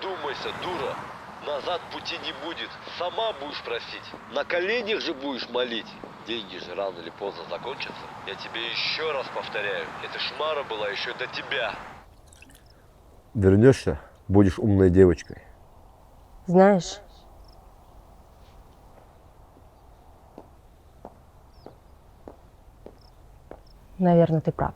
Одумайся, дура. Назад пути не будет. Сама будешь просить. На коленях же будешь молить. Деньги же рано или поздно закончатся. Я тебе еще раз повторяю. Эта шмара была еще до тебя. Вернешься, будешь умной девочкой. Знаешь, наверное, ты прав.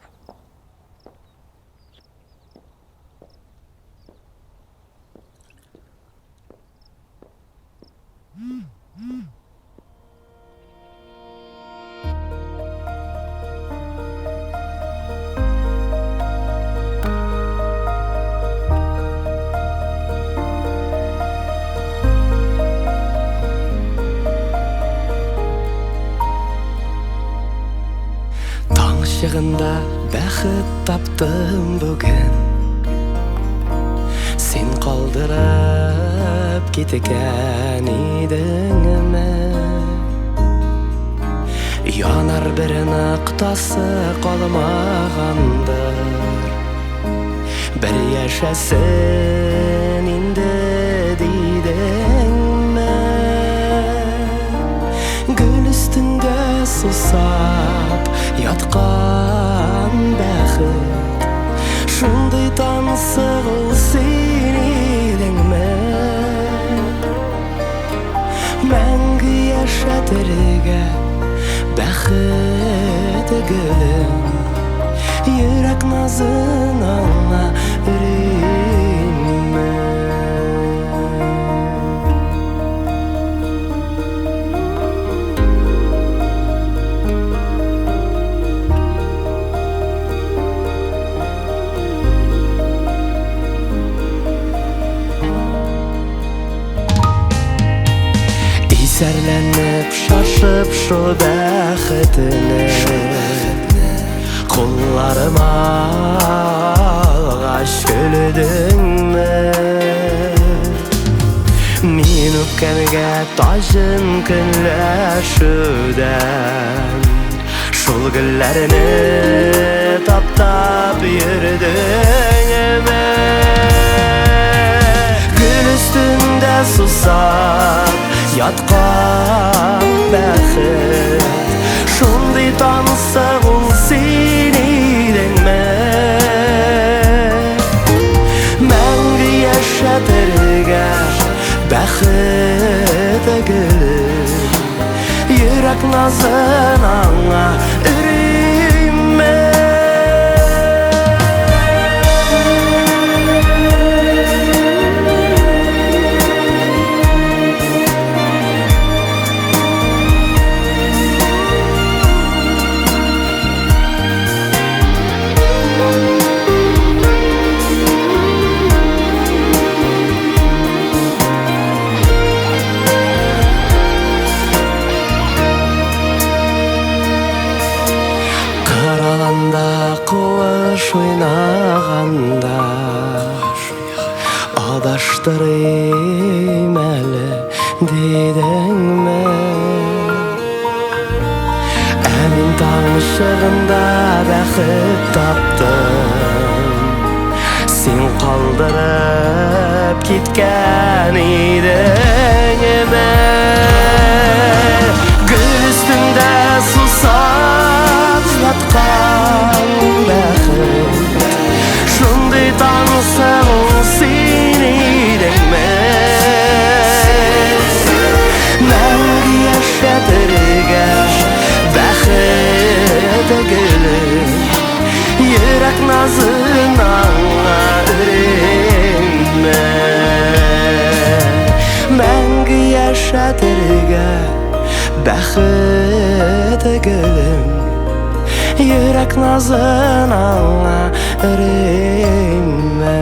Таң шығында бәхет таптым бүгін, сен қалдырып кеткен едің Янар бір ноқтасы қалмағанdır, бір яшасын инде дейдің Гүл үстінде сусап ятқан бәхет, шындай таңсығыл сен едің мәңгі яшатырға бәхет гүлім, йөрәк назын аңа үрейме Исәрләнеп шашып шу бәхетіне, қолларыма алғаш көлдің Мен өпкәмгә тажын көнләшүдән, шул гөлләрне таптап йөрдең Гүл үстендә сусап ятқан бәхет, шундый таңсық ул сен едің мәңгі яшатырга бәхет гүлім, йөрәк назын аңа үрейме Қарағанда қуыш ойнағанда, адаштырайым әлі дедің Әмин таң шығында бәхет таптым, сен қалдырып кеткен едің Гүл үстінде сусап ятқан бәхет, шындай таңсық ул сен едің мәңгі яшатырга бәхет гүлім, йөрәк назын аңа үрейме мәңгі яшатырга бәхет гүлім, йөрәк назын аңа үрейме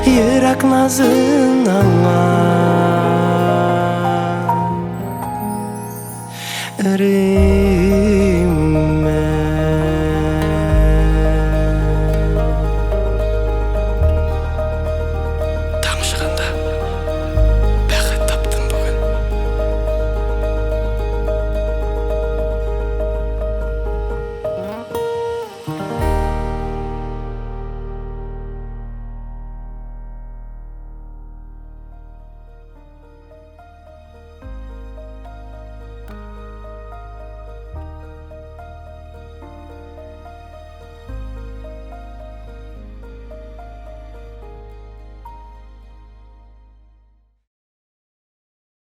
йөрәк назын аңа үрейме